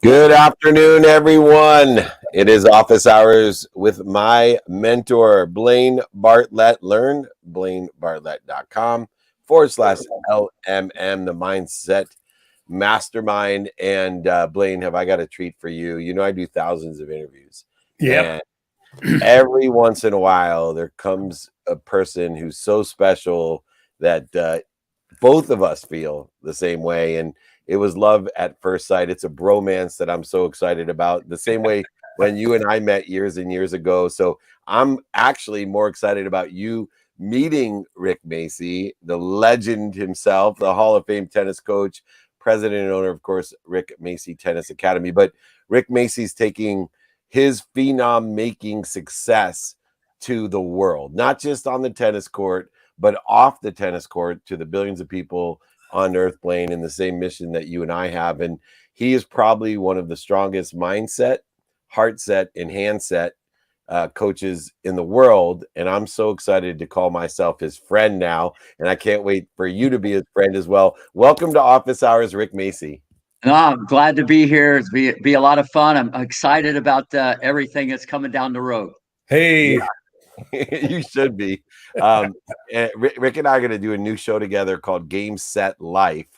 Good afternoon, everyone. It is office hours with my mentor, Blaine Bartlett. Learn blainebartlett.com/LMM, the mindset mastermind. And Blaine, have I got a treat for you? You know, I do thousands of interviews. Yeah. And every once in a while, there comes a person who's so special that both of us feel the same way. And it was love at first sight. It's a bromance that I'm so excited about. The same way when you and I met years and years ago. So I'm actually more excited about you meeting Rick Macci, the legend himself, the Hall of Fame tennis coach, president and owner, of course, Rick Macci Tennis Academy. But Rick Macci's taking his phenom making success to the world, not just on the tennis court, but off the tennis court to the billions of people on earth, Blaine, in the same mission that you and I have. And he is probably one of the strongest mindset, heart set, and hand set coaches in the world. And I'm so excited to call myself his friend now. And I can't wait for you to be his friend as well. Welcome to Office Hours, Rick Macci. No, I'm glad to be here. It's be a lot of fun. I'm excited about everything that's coming down the road. Hey. Yeah. You should be. Rick and I are going to do a new show together called Game Set Life.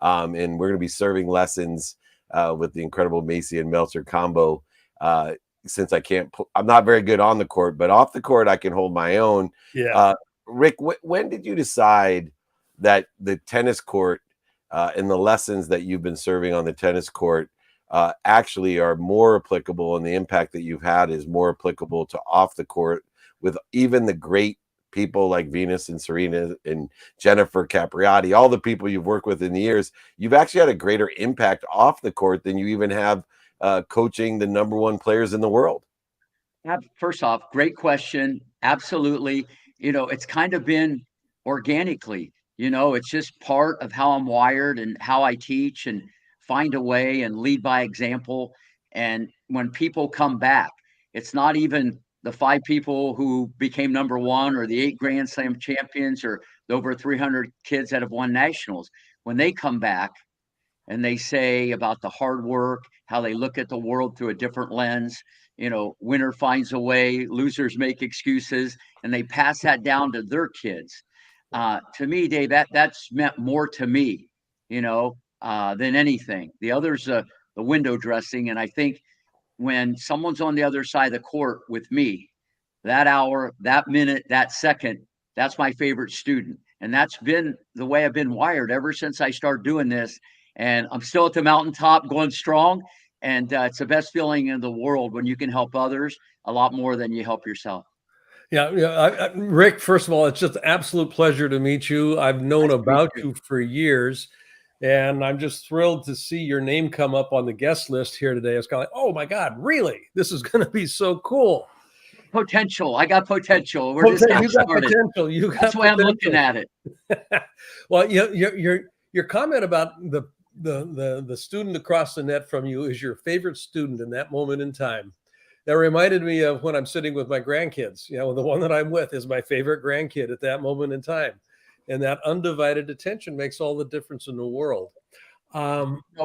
And we're going to be serving lessons with the incredible Macci and Meltzer combo. Since I'm not very good on the court, but off the court, I can hold my own. Yeah. Rick, when did you decide that the tennis court and the lessons that you've been serving on the tennis court actually are more applicable, and the impact that you've had is more applicable to off the court with even the great people like Venus and Serena and Jennifer Capriati, all the people you've worked with in the years? You've actually had a greater impact off the court than you even have coaching the number one players in the world. First off, great question. Absolutely. You know, it's kind of been organically, it's just part of how I'm wired and how I teach and find a way and lead by example. And when people come back, it's not even the 5 people who became number one or the 8 Grand Slam champions or the over 300 kids that have won nationals. When they come back and they say about the hard work, how they look at the world through a different lens, winner finds a way, losers make excuses, and they pass that down to their kids. To me, Dave, that's meant more to me, than anything. The other's the window dressing. And I think when someone's on the other side of the court with me, that hour, that minute, that second, that's my favorite student. And that's been the way I've been wired ever since I started doing this. And I'm still at the mountaintop going strong. And it's the best feeling in the world when you can help others a lot more than you help yourself. Yeah. Rick, first of all, it's just an absolute pleasure to meet you. I've known about you for years. And I'm just thrilled to see your name come up on the guest list here today. It's kind of like, oh my God, really? This is going to be so cool. Potential. I got potential. You got potential. That's the way I'm looking at it. Well, your comment about the student across the net from you is your favorite student in that moment in time. That reminded me of when I'm sitting with my grandkids. The one that I'm with is my favorite grandkid at that moment in time. And that undivided attention makes all the difference in the world.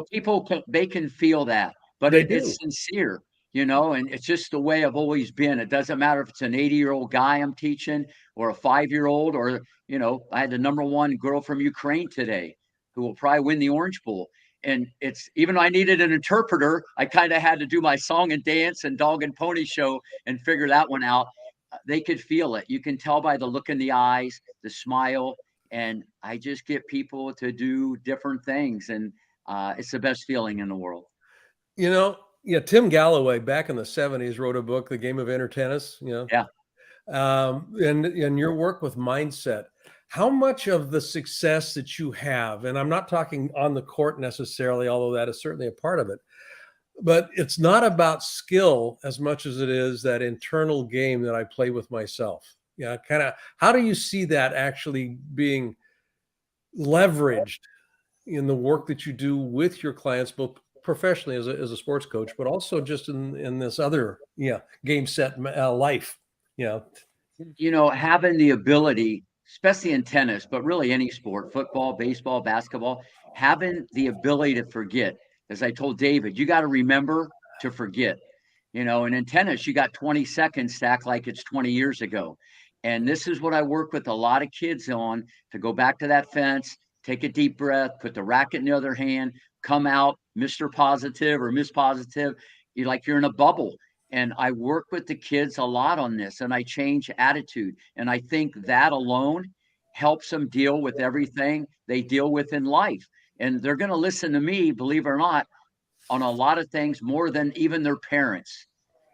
People can feel that, but it's sincere, and it's just the way I've always been. It doesn't matter if it's an 80-year-old guy I'm teaching or a 5-year-old, or, I had the number one girl from Ukraine today who will probably win the Orange Bowl. And it's, even though I needed an interpreter, I kind of had to do my song and dance and dog and pony show and figure that one out. They could feel it. You can tell by the look in the eyes, the smile. And I just get people to do different things. And it's the best feeling in the world. Tim Galloway back in the 70s wrote a book, The Game of Inner Tennis. Yeah. And your work with mindset. How much of the success that you have, and I'm not talking on the court necessarily, although that is certainly a part of it, but it's not about skill as much as it is that internal game that I play with myself. Kind of, how do you see that actually being leveraged in the work that you do with your clients, both professionally as a sports coach, but also just in this other, game set life? Having the ability, especially in tennis, but really any sport, football, baseball, basketball, having the ability to forget as I told David, you got to remember to forget. And in tennis, you got 20 seconds to act like it's 20 years ago. And this is what I work with a lot of kids on, to go back to that fence, take a deep breath, put the racket in the other hand, come out, Mr. Positive or Miss Positive. You're in a bubble. And I work with the kids a lot on this, and I change attitude. And I think that alone helps them deal with everything they deal with in life. And they're going to listen to me, believe it or not, on a lot of things more than even their parents.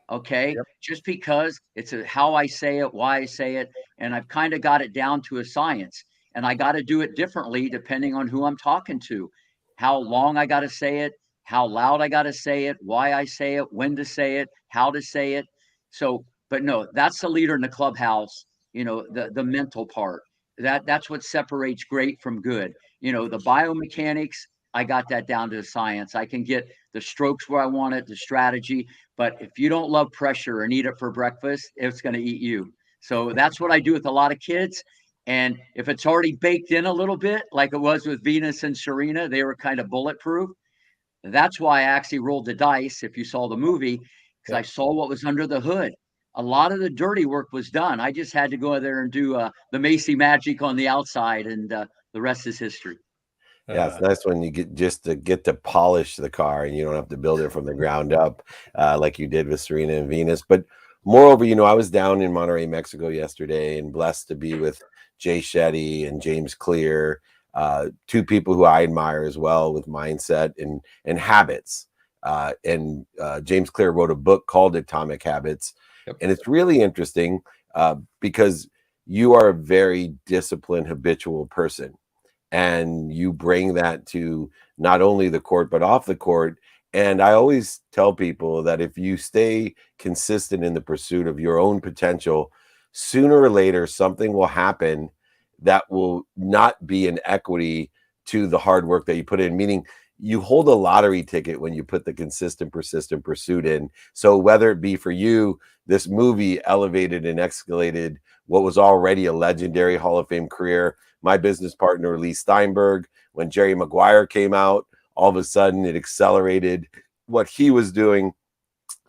Okay. Yep. Just because it's how I say it, why I say it. And I've kind of got it down to a science, and I got to do it differently depending on who I'm talking to, how long I got to say it, how loud I got to say it, why I say it, when to say it, how to say it. So, but no, that's the leader in the clubhouse, the mental part. That's what separates great from good. The biomechanics, I got that down to a science. I can get the strokes where I want it, the strategy. But if you don't love pressure and eat it for breakfast, it's going to eat you. So that's what I do with a lot of kids. And if it's already baked in a little bit, like it was with Venus and Serena, they were kind of bulletproof. That's why I actually rolled the dice, if you saw the movie, because I saw what was under the hood. A lot of the dirty work was done. I just had to go there and do the Macy magic on the outside, and the rest is history. Yeah, it's nice when you get to polish the car and you don't have to build it from the ground up, like you did with Serena and Venus. But moreover, I was down in Monterrey, Mexico yesterday, and blessed to be with Jay Shetty and James Clear, two people who I admire as well with mindset and habits. And James Clear wrote a book called Atomic Habits, and it's really interesting because you are a very disciplined, habitual person. And you bring that to not only the court, but off the court. And I always tell people that if you stay consistent in the pursuit of your own potential, sooner or later, something will happen that will not be in equity to the hard work that you put in, meaning you hold a lottery ticket when you put the consistent, persistent pursuit in. So whether it be for you, this movie elevated and escalated what was already a legendary Hall of Fame career. My business partner, Lee Steinberg, when Jerry Maguire came out, all of a sudden it accelerated what he was doing.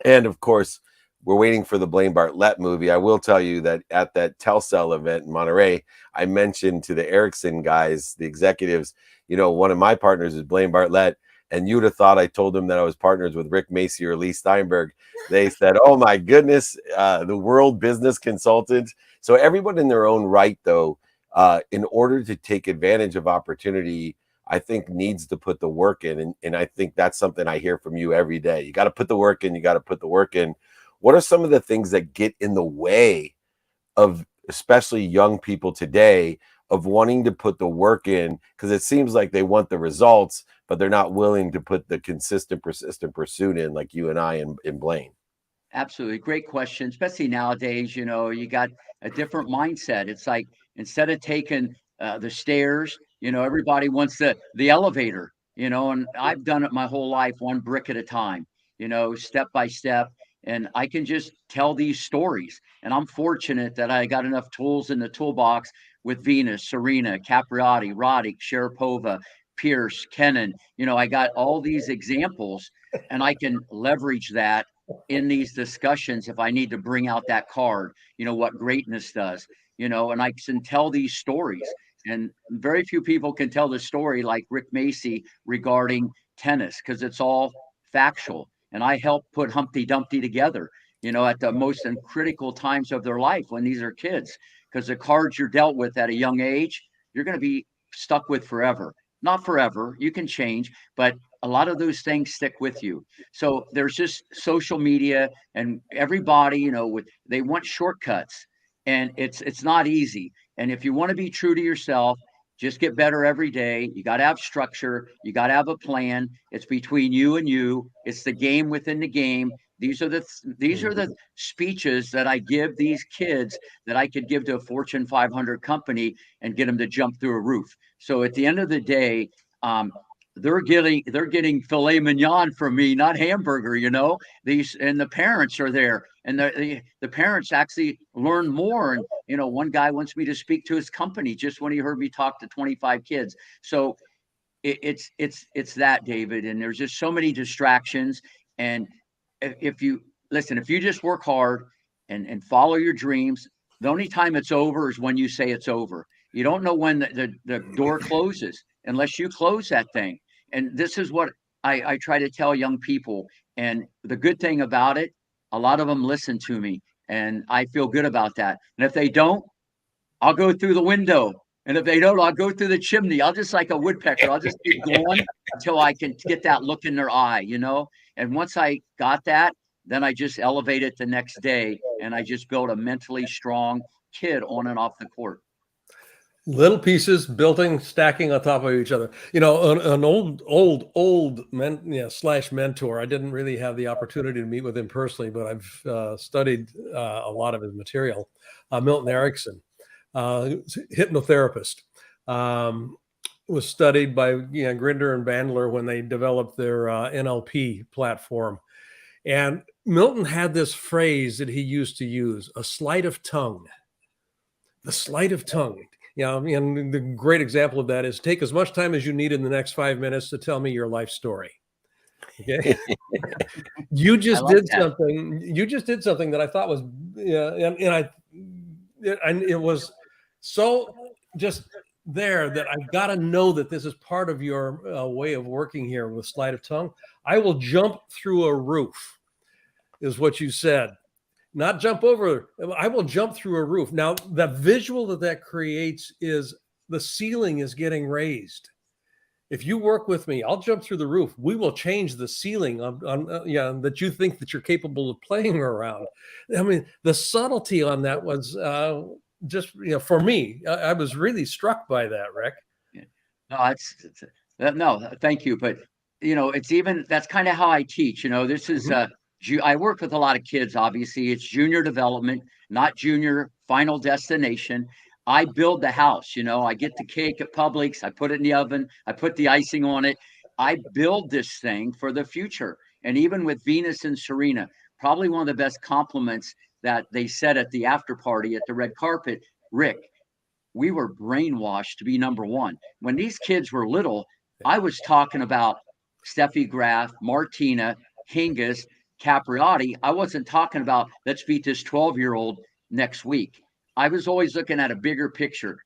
And of course, we're waiting for the Blaine Bartlett movie. I will tell you that at that Telcel event in Monterey, I mentioned to the Ericsson guys, the executives, one of my partners is Blaine Bartlett. And you'd have thought I told them that I was partners with Rick Macy or Lee Steinberg. They said, oh my goodness, the world business consultant. So everyone in their own right, though, in order to take advantage of opportunity, I think needs to put the work in. And I think that's something I hear from you every day. You got to put the work in. You got to put the work in. What are some of the things that get in the way of especially young people today of wanting to put the work in? Because it seems like they want the results, but they're not willing to put the consistent, persistent pursuit in, like you and I and Blaine. Absolutely. Great question. Especially nowadays, you got a different mindset. It's like, instead of taking the stairs, everybody wants the elevator, and I've done it my whole life, one brick at a time, step by step. And I can just tell these stories. And I'm fortunate that I got enough tools in the toolbox with Venus, Serena, Capriati, Roddick, Sharapova, Pierce, Kennan. I got all these examples, and I can leverage that in these discussions if I need to bring out that card, what greatness does, and I can tell these stories. And very few people can tell the story like Rick Macy regarding tennis, because it's all factual. And I help put Humpty Dumpty together, at the most critical times of their life when these are kids, because the cards you're dealt with at a young age, you're going to be stuck with forever. Not forever, you can change, but a lot of those things stick with you. So there's just social media, and everybody, they want shortcuts, and it's not easy. And if you want to be true to yourself, just get better every day. You got to have structure. You got to have a plan. It's between you and you. It's the game within the game. These are the speeches that I give these kids that I could give to a Fortune 500 company and get them to jump through a roof. So at the end of the day, they're getting filet mignon from me, not hamburger. These, and the parents are there, and the parents actually learn more. And one guy wants me to speak to his company just when he heard me talk to 25 kids. So it's that, David. And there's just so many distractions. And if you listen, if you just work hard and follow your dreams, the only time it's over is when you say it's over. You don't know when the door closes unless you close that thing. And this is what I try to tell young people. And the good thing about it, a lot of them listen to me, and I feel good about that. And if they don't, I'll go through the window. And if they don't, I'll go through the chimney. I'll just like a woodpecker. I'll just keep going until I can get that look in their eye, you know? And once I got that, then I just elevate it the next day. And I just build a mentally strong kid on and off the court. Little pieces building, stacking on top of each other. You know, an old slash mentor. I didn't really have the opportunity to meet with him personally, but I've studied a lot of his material. Milton Erickson, hypnotherapist, was studied by Grinder and Bandler when they developed their NLP platform. And Milton had this phrase that he used to use: a sleight of tongue. The sleight of tongue. And the great example of that is take as much time as you need in the next 5 minutes to tell me your life story. Okay. You just did something. You just did something that I thought was, and it was so just there that I've got to know that this is part of your way of working here with sleight of tongue. I will jump through a roof, is what you said. Not jump over. I will jump through a roof. Now, the visual that creates is the ceiling is getting raised. If you work with me, I'll jump through the roof. We will change the ceiling on that you think that you're capable of playing around. I mean, the subtlety on that was just, for me, I was really struck by that, Rick. No, no, thank you. But, it's even, that's kind of how I teach. This is, I work with a lot of kids, obviously. It's junior development, not junior final destination. I build the house, I get the cake at Publix, I put it in the oven, I put the icing on it. I build this thing for the future. And even with Venus and Serena, probably one of the best compliments that they said at the after party at the red carpet, Rick, we were brainwashed to be number one. When these kids were little, I was talking about Steffi Graf, Martina, Hingis, Capriati. I wasn't talking about let's beat this 12-year-old next week. I was always looking at a bigger picture.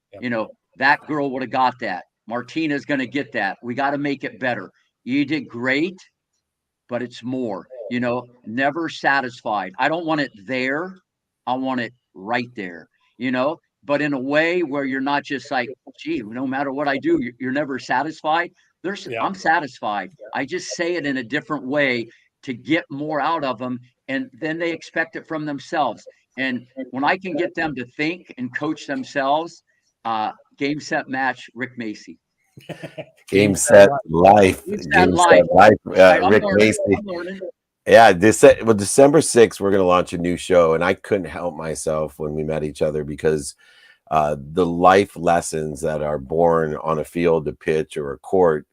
That girl would have got that. Martina's going to get that. We got to make it better. You did great, but it's more, never satisfied. I don't want it there. I want it right there, but in a way where you're not just like, gee, no matter what I do, you're never satisfied. I'm satisfied. I just say it in a different way to get more out of them. And then they expect it from themselves. And when I can get them to think and coach themselves, game, set, match, Rick Macci. Game, set, life. Game, set, life. Rick Macci. Yeah, December 6th, we're going to launch a new show. And I couldn't help myself when we met each other because the life lessons that are born on a field, a pitch, or a court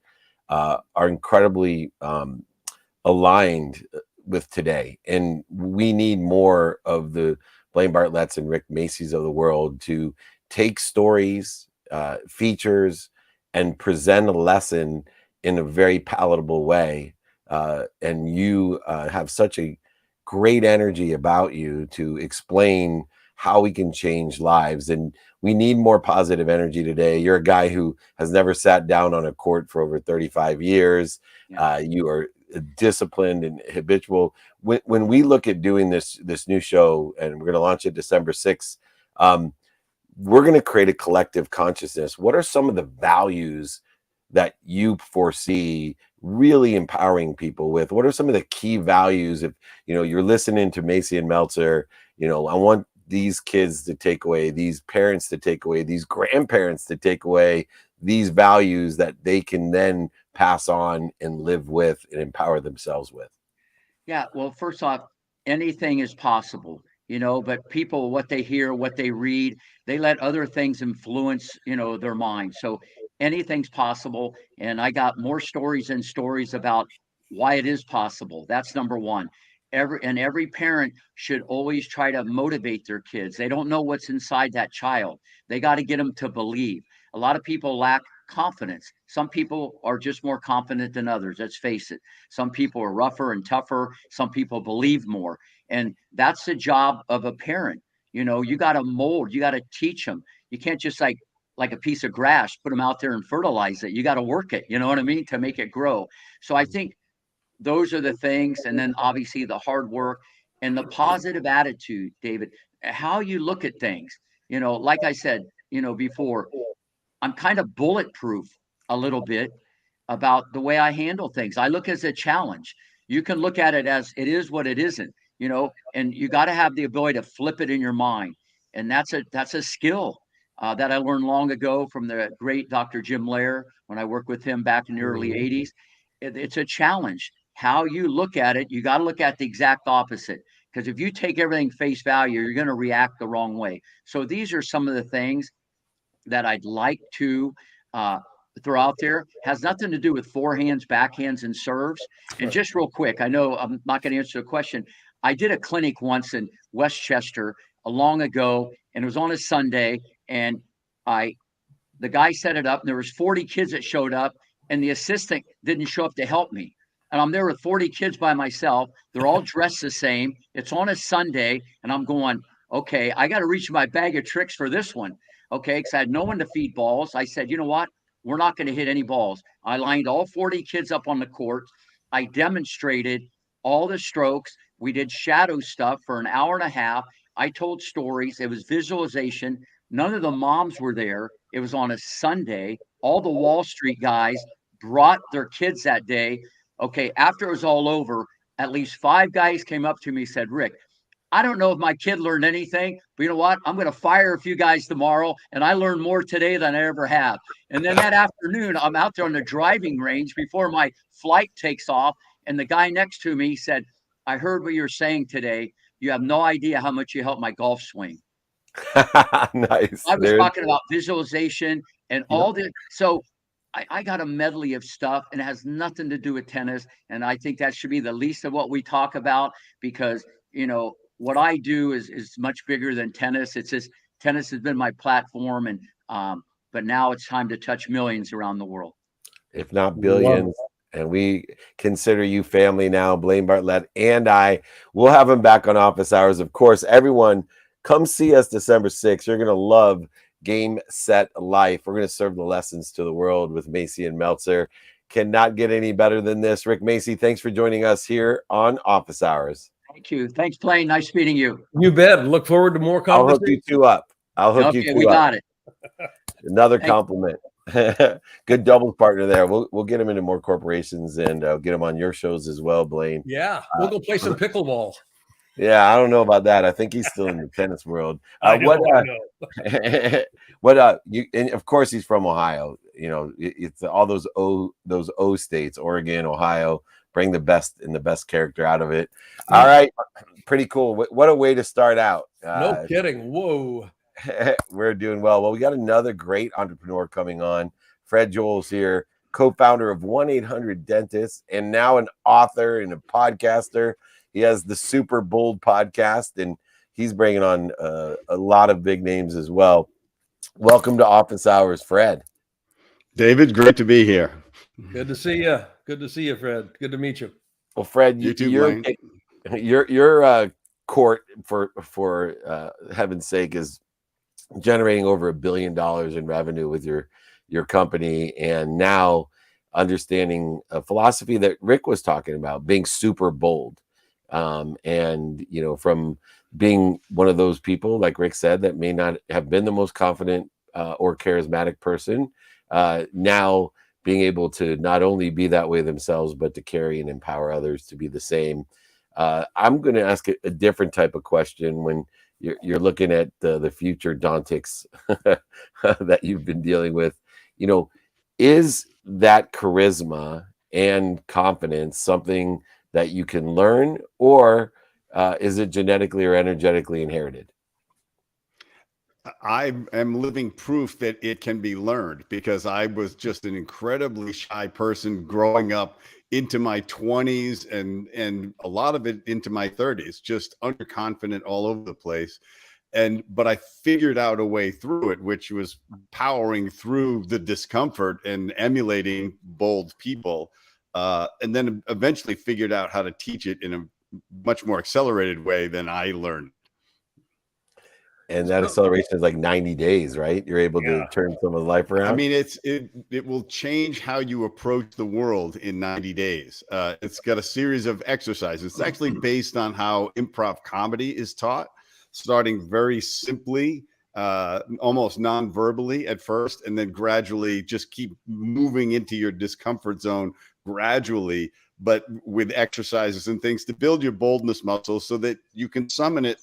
are incredibly aligned with today. And we need more of the Blaine Bartletts and Rick Macci's of the world to take stories, features, and present a lesson in a very palatable way. And you have such a great energy about you to explain how we can change lives. And we need more positive energy today. You're a guy who has never sat down on a court for over 35 years. You are disciplined and habitual. When we look at doing this new show, and we're going to launch it December 6th, we're going to create a collective consciousness. What are some of the values that you foresee really empowering people with? What are some of the key values? If you're listening to Macci and Meltzer, I want these kids to take away, these parents to take away, these grandparents to take away these values that they can then pass on and live with and empower themselves with. Yeah, well, first off, anything is possible, but people, what they hear, what they read, they let other things influence, their mind. So anything's possible. And I got more stories and stories about why it is possible. That's number one. Every parent should always try to motivate their kids. They don't know what's inside that child. They got to get them to believe. A lot of people lack confidence. Some people are just more confident than others. Let's face it. Some people are rougher and tougher. Some people believe more. And that's the job of a parent. You know, you got to mold, you got to teach them. You can't just like a piece of grass, put them out there and fertilize it. You got to work it, you know what I mean, to make it grow. So I think those are the things. And then obviously the hard work and the positive attitude, David, how you look at things. You know, like I said, you know, before, I'm kind of bulletproof a little bit about the way I handle things. I look as a challenge. You can look at it as it is what it isn't, you know, and you got to have the ability to flip it in your mind. And that's a skill that I learned long ago from the great Dr. Jim Lair when I worked with him back in the early 80s. It's a challenge. How you look at it, you got to look at the exact opposite. Because if you take everything face value, you're going to react the wrong way. So these are some of the things that I'd like to throw out there. Has nothing to do with forehands, backhands, and serves. And just real quick, I know I'm not going to answer the question. I did a clinic once in Westchester long ago, and it was on a Sunday, and the guy set it up, and there was 40 kids that showed up, and the assistant didn't show up to help me. And I'm there with 40 kids by myself. They're all dressed the same. It's on a Sunday, and I'm going, okay, I got to reach my bag of tricks for this one. Okay, because I had no one to feed balls. I said, you know what? We're not going to hit any balls. I lined all 40 kids up on the court. I demonstrated all the strokes. We did shadow stuff for an hour and a half. I told stories. It was visualization. None of the moms were there. It was on a Sunday. All the Wall Street guys brought their kids that day. Okay, after it was all over, at least 5 guys came up to me and said, Rick, I don't know if my kid learned anything, but you know what? I'm going to fire a few guys tomorrow, and I learned more today than I ever have. And then that afternoon, I'm out there on the driving range before my flight takes off, and the guy next to me said, I heard what you're saying today. You have no idea how much you helped my golf swing. Nice. I was talking about visualization and all the so I got a medley of stuff, and it has nothing to do with tennis. And I think that should be the least of what we talk about, because, you know, what I do is much bigger than tennis. It's just tennis has been my platform, and but now it's time to touch millions around the world, if not billions. And we consider you family now, Blaine Bartlett and I. We'll have him back on Office Hours. Of course, everyone, come see us December 6th. You're going to love Game, Set, Life. We're going to serve the lessons to the world with Macci and Meltzer. Cannot get any better than this. Rick Macci, thanks for joining us here on Office Hours. Thank you. Thanks, Blaine. Nice meeting you. You bet. Look forward to more I'll conversations. hook you two up. Okay, we got it. Another compliment. Good doubles partner there. We'll get him into more corporations and get him on your shows as well, Blaine. Yeah, we'll go play some pickleball. Yeah, I don't know about that. I think he's still in the tennis world. I know. And of course he's from Ohio. You know, it's all those O states, Oregon, Ohio. Bring the best and the best character out of it. All right, pretty cool. What a way to start out. No kidding. Whoa. We're doing well. Well, we got another great entrepreneur coming on. Fred Joyal's here, co-founder of 1-800-Dentist, and now an author and a podcaster. He has the Super Bold podcast, and he's bringing on a lot of big names as well. Welcome to Office Hours, Fred. David, great to be here. Good to see you. Good to see you, Fred. Good to meet you. Well, Fred, You too, your court, for heaven's sake, is generating over $1 billion in revenue with your company, and now understanding a philosophy that Rick was talking about, being super bold. And, you know, from being one of those people, like Rick said, that may not have been the most confident or charismatic person, now being able to not only be that way themselves, but to carry and empower others to be the same. I'm going to ask a different type of question when you're looking at the future Dontics that you've been dealing with. You know, is that charisma and confidence something that you can learn, or is it genetically or energetically inherited? I am living proof that it can be learned, because I was just an incredibly shy person growing up into my 20s and a lot of it into my 30s, just underconfident all over the place. but I figured out a way through it, which was powering through the discomfort and emulating bold people. And then eventually figured out how to teach it in a much more accelerated way than I learned. And that acceleration is like 90 days, right? You're able to turn someone's life around. I mean, it will change how you approach the world in 90 days. It's got a series of exercises. It's actually based on how improv comedy is taught, starting very simply, almost non-verbally at first, and then gradually just keep moving into your discomfort zone gradually, but with exercises and things to build your boldness muscle so that you can summon it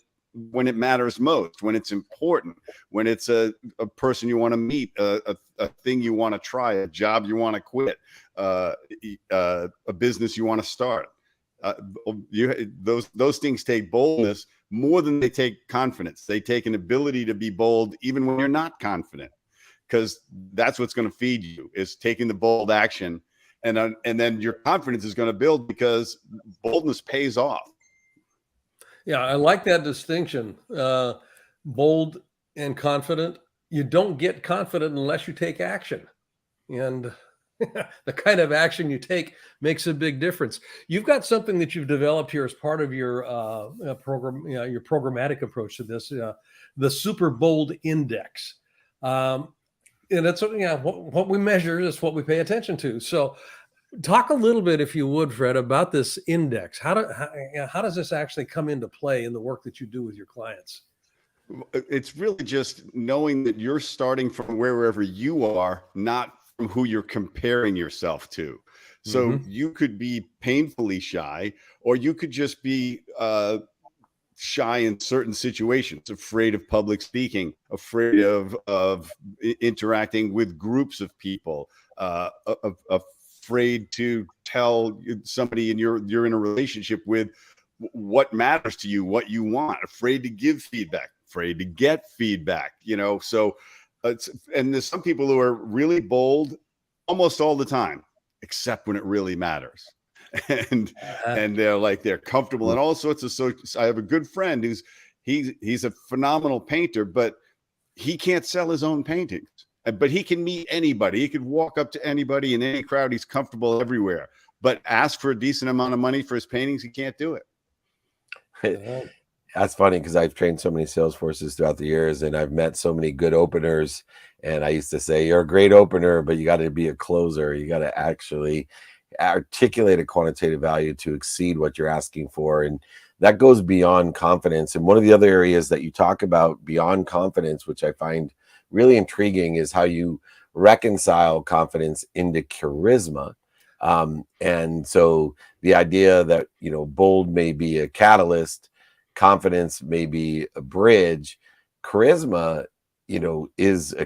when it matters most, when it's important, when it's a person you want to meet, a thing you want to try, a job you want to quit, a business you want to start. Those things take boldness more than they take confidence. They take an ability to be bold even when you're not confident, because that's what's going to feed you, is taking the bold action. And then your confidence is going to build because boldness pays off. Yeah, I like that distinction. Bold and confident. You don't get confident unless you take action. And the kind of action you take makes a big difference. You've got something that you've developed here as part of your program, your programmatic approach to this, the Super Bold Index. And that's what we measure is what we pay attention to. So talk a little bit, if you would, Fred, about this index. How does this actually come into play in the work that you do with your clients? It's really just knowing that you're starting from wherever you are, not from who you're comparing yourself to. So you could be painfully shy, or you could just be shy in certain situations, afraid of public speaking, afraid of interacting with groups of people, afraid to tell somebody you're in a relationship with what matters to you, what you want, afraid to give feedback, afraid to get feedback, so and there's some people who are really bold almost all the time, except when it really matters. And they're comfortable in all sorts of. So I have a good friend he's a phenomenal painter, but he can't sell his own paintings. But he can meet anybody. He could walk up to anybody in any crowd. He's comfortable everywhere. But ask for a decent amount of money for his paintings, he can't do it. That's funny, because I've trained so many sales forces throughout the years, and I've met so many good openers. And I used to say, you're a great opener, but you got to be a closer. You got to actually articulate a quantitative value to exceed what you're asking for. And that goes beyond confidence. And one of the other areas that you talk about beyond confidence, which I find really intriguing, is how you reconcile confidence into charisma. And so the idea that, bold may be a catalyst, confidence may be a bridge, charisma, is a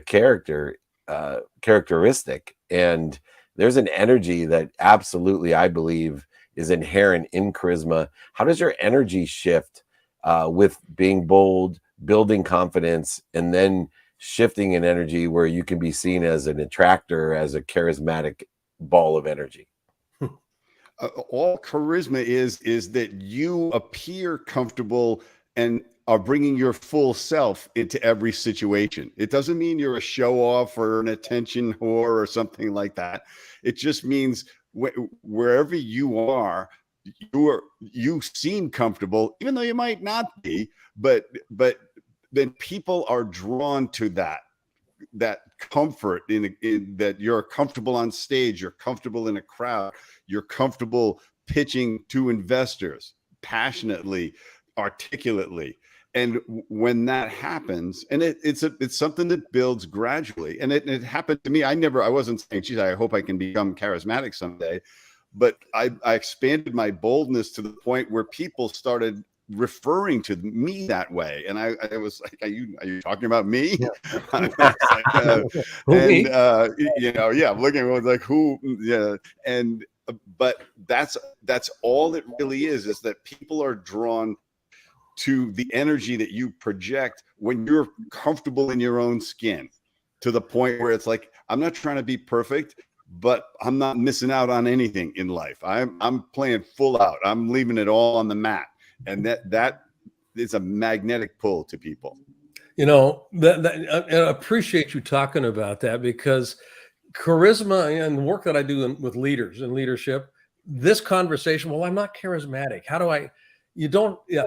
characteristic. And there's an energy that absolutely, I believe, is inherent in charisma. How does your energy shift with being bold, building confidence, and then shifting in energy where you can be seen as an attractor, as a charismatic ball of energy? All charisma is that you appear comfortable and are bringing your full self into every situation. It doesn't mean you're a show off or an attention whore or something like that. It just means wherever you are, you seem comfortable, even though you might not be, but then people are drawn to that comfort in that you're comfortable on stage, you're comfortable in a crowd, you're comfortable pitching to investors passionately, articulately. And when that happens, and it's something that builds gradually, and it happened to me. I wasn't saying, geez, I hope I can become charismatic someday, but I expanded my boldness to the point where people started referring to me that way, and I was like, are you talking about me? Yeah. I'm looking at like, who? Yeah. And but that's all it really is that people are drawn to the energy that you project when you're comfortable in your own skin, to the point where it's like, I'm not trying to be perfect, but I'm not missing out on anything in life. I'm playing full out. I'm leaving it all on the mat. And that is a magnetic pull to people. You know, I appreciate you talking about that, because charisma and the work that I do with leaders and leadership, this conversation, well, I'm not charismatic. How do I, you don't, yeah.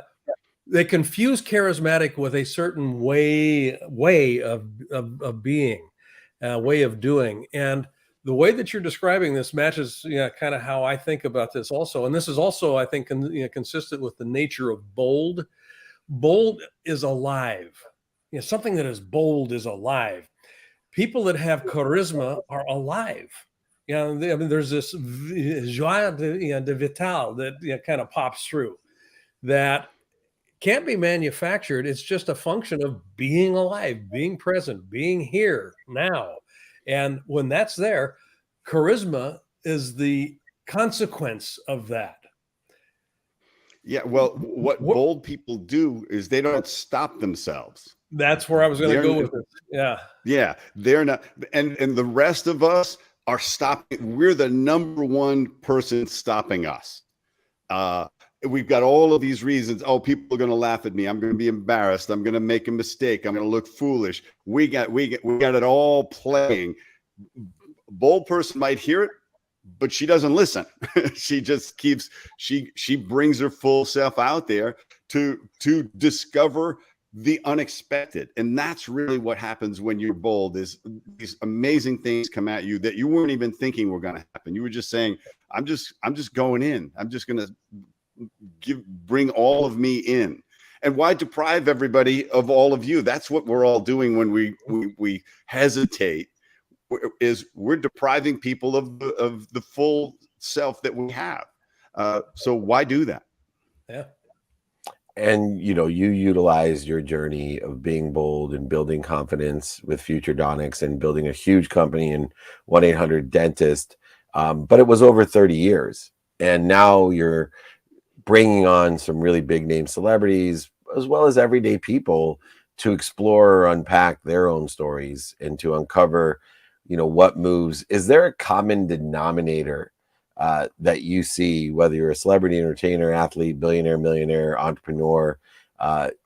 They confuse charismatic with a certain way of being, way of doing. And the way that you're describing this matches, kind of how I think about this also. And this is also, I think, consistent with the nature of bold. Bold is alive. Something that is bold is alive. People that have charisma are alive. I mean, there's this joie de vital that kind of pops through that can't be manufactured. It's just a function of being alive, being present, being here now. And when that's there, charisma is the consequence of that. Yeah, well, what bold people do is they don't stop themselves. That's where I was going to go with it. Yeah. Yeah, they're not, and the rest of us are stopping. We're the number one person stopping us. We've got all of these reasons. Oh, people are going to laugh at me. I'm going to be embarrassed. I'm going to make a mistake. I'm going to look foolish. We got it all playing. Bold person might hear it, but she doesn't listen. She just keeps, she brings her full self out there to discover the unexpected. And that's really what happens when you're bold, is these amazing things come at you that you weren't even thinking were going to happen. You were just saying, I'm just going in. I'm just going to bring all of me in. And why deprive everybody of all of you? That's what we're all doing when we hesitate, is we're depriving people of the full self that we have. So why do that? Yeah. And, you utilize your journey of being bold and building confidence with Futuredonics and building a huge company in 1-800-DENTIST. But it was over 30 years. And now you're bringing on some really big name celebrities, as well as everyday people, to explore or unpack their own stories and to uncover, what moves. Is there a common denominator that you see, whether you're a celebrity, entertainer, athlete, billionaire, millionaire, entrepreneur,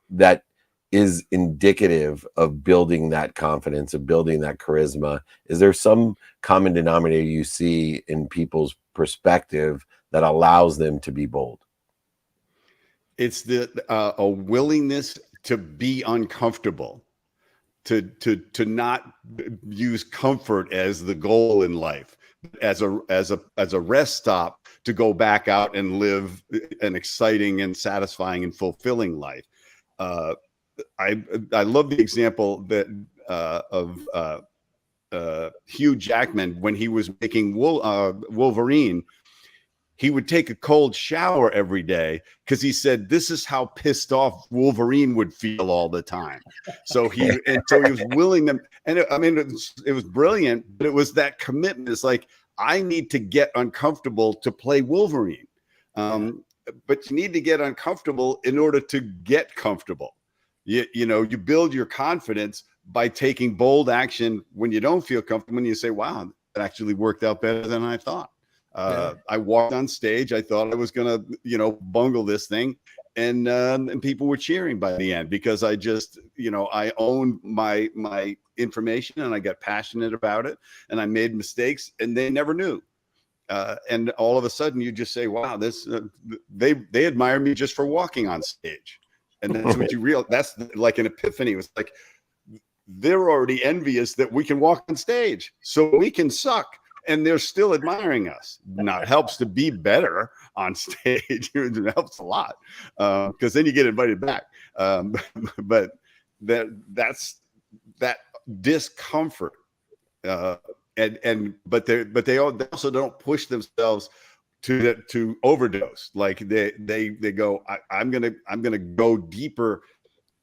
that is indicative of building that confidence, of building that charisma? Is there some common denominator you see in people's perspective that allows them to be bold? It's a willingness to be uncomfortable, to not use comfort as the goal in life, as a rest stop to go back out and live an exciting and satisfying and fulfilling life. I love the example that of Hugh Jackman when he was making Wolverine. He would take a cold shower every day because he said this is how pissed off Wolverine would feel all the time. So he was willing to, and it was brilliant, but it was that commitment. It's like, I need to get uncomfortable to play Wolverine. But you need to get uncomfortable in order to get comfortable. You build your confidence by taking bold action when you don't feel comfortable, when you say, wow, that actually worked out better than I thought. I walked on stage. I thought I was going to, bungle this thing. And people were cheering by the end because I just, I owned my information and I got passionate about it and I made mistakes and they never knew. And all of a sudden you just say, wow, this, they admire me just for walking on stage. And that's what you realize. That's like an epiphany. It was like, they're already envious that we can walk on stage, so we can suck. And they're still admiring us. Now, it helps to be better on stage. It helps a lot because then you get invited back. But that's that discomfort, but they also don't push themselves to overdose. Like they go, I'm gonna go deeper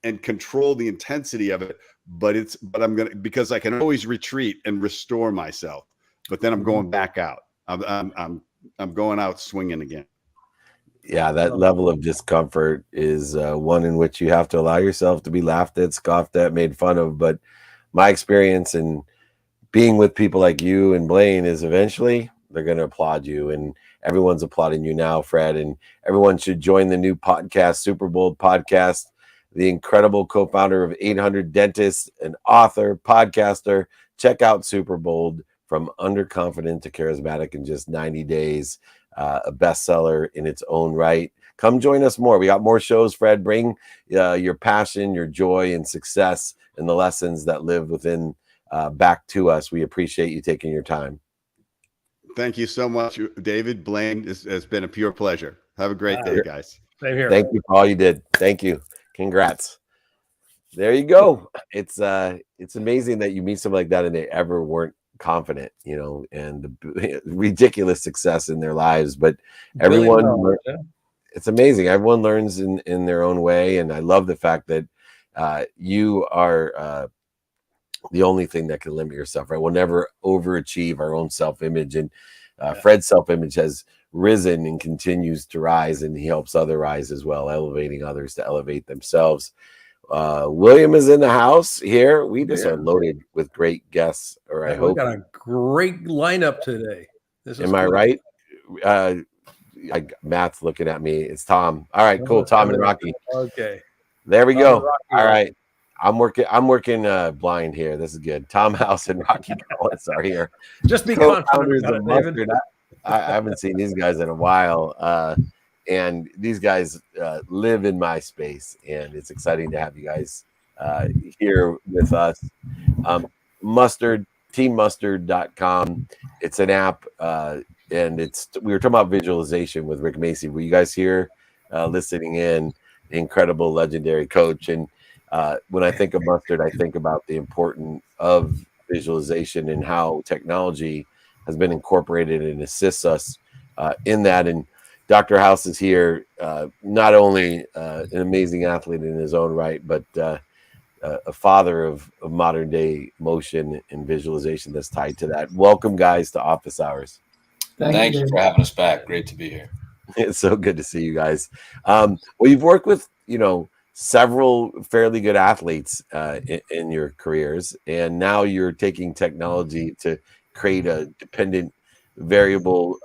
and control the intensity of it. But I'm gonna, because I can always retreat and restore myself. But then I'm going back out. I'm going out swinging again. Yeah, that level of discomfort is one in which you have to allow yourself to be laughed at, scoffed at, made fun of. But my experience in being with people like you and Blaine is eventually they're going to applaud you, and everyone's applauding you now, Fred. And everyone should join the new podcast, Super Bold Podcast. the incredible co-founder of 800 Dentists, an author, podcaster. Check out Super Bold, from underconfident to charismatic in just 90 days, a bestseller in its own right. Come join us more. We got more shows, Fred. Bring your passion, your joy, and success, and the lessons that live within back to us. We appreciate you taking your time. Thank you so much, David. Blaine, it's been a pure pleasure. Have a great day, guys. Same here. Thank you for all you did. Thank you. Congrats. There you go. It's amazing that you meet someone like that and they ever weren't confident, and the ridiculous success in their lives. But everyone, it's amazing. Everyone learns in their own way. And I love the fact that you are the only thing that can limit yourself, right? We'll never overachieve our own self-image. And Fred's self-image has risen and continues to rise, and he helps others rise as well, elevating others to elevate themselves. William is in the house here. We just are loaded with great guests, or I hope. We got a great lineup today. Am I right? Matt's looking at me. It's Tom. All right, cool. Tom and Rocky. Okay. There we go. All right. I'm working blind here. This is good. Tom House and Rocky Collins are here. Just be confident about it, David. I haven't seen these guys in a while. And these guys live in my space, and it's exciting to have you guys here with us. Mustard, teammustard.com. It's an app, and we were talking about visualization with Rick Macy. Were you guys here listening in? Incredible, legendary coach. And when I think of Mustard, I think about the importance of visualization and how technology has been incorporated and assists us in that. And Dr. House is here, not only an amazing athlete in his own right, but a father of modern day motion and visualization that's tied to that. Welcome, guys, to Office Hours. Thank you for having us back. Great to be here. It's so good to see you guys. Well, you've worked with, several fairly good athletes in your careers, and now you're taking technology to create a dependent variable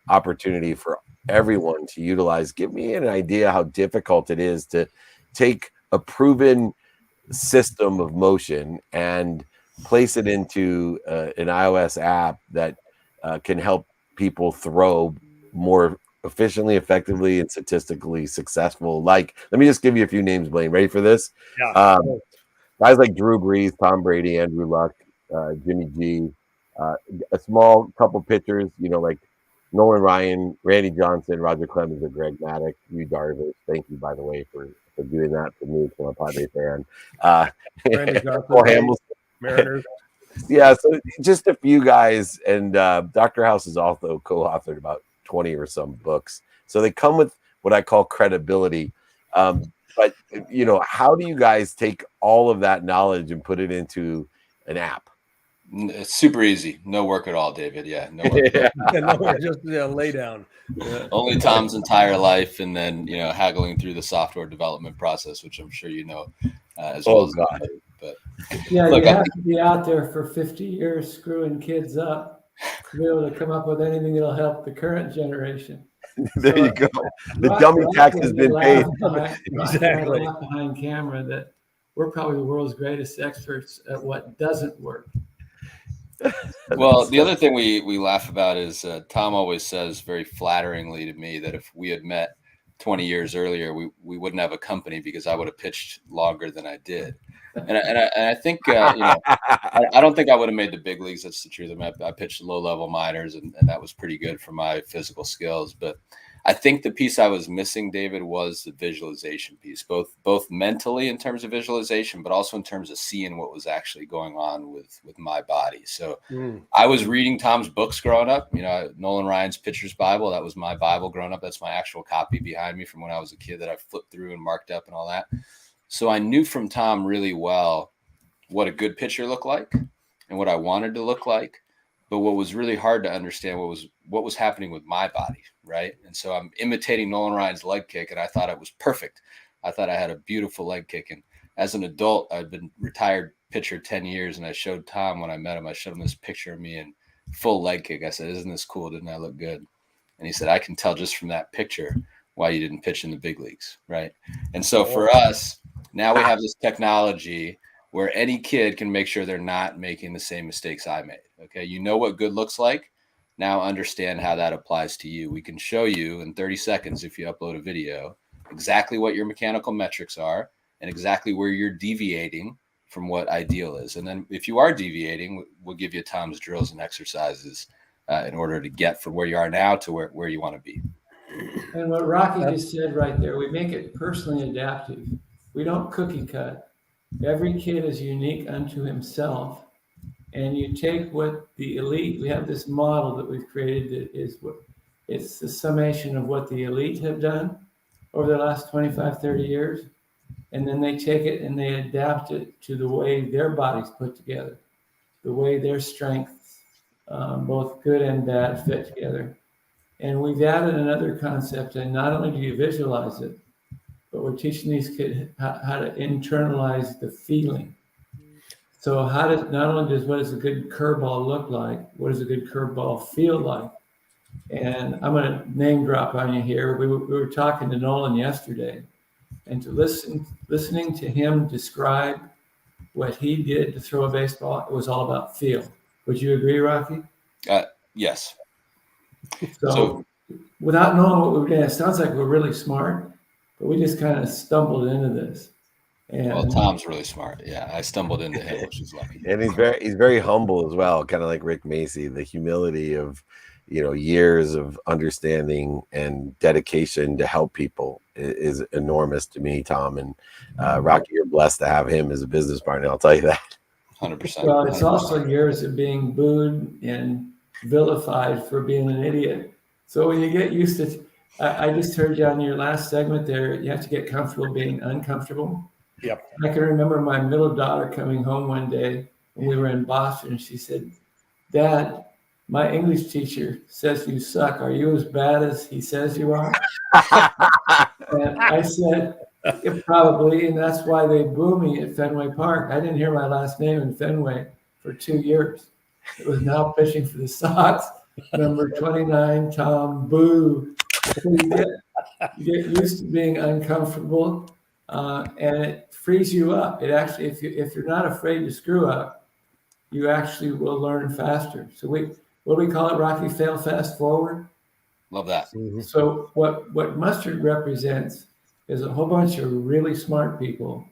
opportunity for everyone to utilize. Give me an idea how difficult it is to take a proven system of motion and place it into an iOS app that can help people throw more efficiently, effectively, and statistically successful. Like, let me just give you a few names, Blaine. Ready for this? Yeah. Guys like Drew Brees, Tom Brady, Andrew Luck, Jimmy G, a small couple pitchers, like Nolan Ryan, Randy Johnson, Roger Clemens, and Greg Maddux. You Darvish, thank you, by the way, for doing that for me, for a Padre fan. Randy Johnson, Mariners. Yeah, so just a few guys, and Dr. House has also co-authored about 20 or some books. So they come with what I call credibility. But, how do you guys take all of that knowledge and put it into an app? It's super easy. No work at all, David. Yeah, no work. Just lay down. Yeah. Only Tom's entire life, and then haggling through the software development process, which I'm sure as well as God. But yeah, look, you have to be out there for 50 years screwing kids up to be able to come up with anything that'll help the current generation. There you go. The dummy tax has been paid. Exactly. Behind camera that we're probably the world's greatest experts at what doesn't work. Well, the other thing we laugh about is Tom always says very flatteringly to me that if we had met 20 years earlier, we wouldn't have a company because I would have pitched longer than I did. And I think, I don't think I would have made the big leagues. That's the truth. I pitched low-level minors, and that was pretty good for my physical skills. But I think the piece I was missing, David, was the visualization piece, both mentally in terms of visualization, but also in terms of seeing what was actually going on with my body. So I was reading Tom's books growing up, Nolan Ryan's Pitcher's Bible. That was my Bible growing up. That's my actual copy behind me from when I was a kid that I flipped through and marked up and all that. So I knew from Tom really well what a good pitcher looked like and what I wanted to look like. But what was really hard to understand what was happening with my body, right? And so I'm imitating Nolan Ryan's leg kick, and I thought it was perfect. I thought I had a beautiful leg kick. And as an adult, I'd been retired pitcher 10 years, and I showed Tom when I met him, I showed him this picture of me in full leg kick. I said, "Isn't this cool? Didn't I look good?" And he said, "I can tell just from that picture why you didn't pitch in the big leagues," right? And so for us, Now we have this technology where any kid can make sure they're not making the same mistakes I made. Okay. You know what good looks like. Now understand how that applies to you. We can show you in 30 seconds, if you upload a video, exactly what your mechanical metrics are and exactly where you're deviating from what ideal is. And then if you are deviating, we'll give you Tom's drills and exercises in order to get from where you are now to where you want to be. And what Rocky just said right there, we make it personally adaptive. We don't cookie cut. Every kid is unique unto himself. And you take what the elite, we have this model that we've created that is what it's the summation of what the elite have done over the last 25, 30 years. And then they take it and they adapt it to the way their body's put together, the way their strengths, both good and bad, fit together. And we've added another concept, and not only do you visualize it, but we're teaching these kids how to internalize the feeling. So not only what does a good curveball look like, what does a good curveball feel like? And I'm going to name drop on you here. We were talking to Nolan yesterday, and listening to him describe what he did to throw a baseball, it was all about feel. Would you agree, Rocky? Yes. So without knowing what we were doing, it sounds like we're really smart, but we just kind of stumbled into this. And well, Tom's really smart. Yeah, I stumbled into him, which is lucky. And he's very humble as well, kind of like Rick Macy. The humility of, years of understanding and dedication to help people is enormous to me, Tom. And Rocky, you're blessed to have him as a business partner. I'll tell you that. 100%. Well, it's also years of being booed and vilified for being an idiot. So when you get used to, I just heard you on your last segment there, you have to get comfortable being uncomfortable. Yep. I can remember my middle daughter coming home one day when we were in Boston, and she said, "Dad, my English teacher says you suck. Are you as bad as he says you are?" And I said, "Yeah, probably, and that's why they boo me at Fenway Park. I didn't hear my last name in Fenway for 2 years. It was now pitching for the Sox, number 29, Tom Boo." So you get used to being uncomfortable, and it frees you up. It actually, if you're not afraid to screw up, you actually will learn faster. So what do we call it, Rocky? Fail fast forward. Love that. Mm-hmm. So what Mustard represents is a whole bunch of really smart people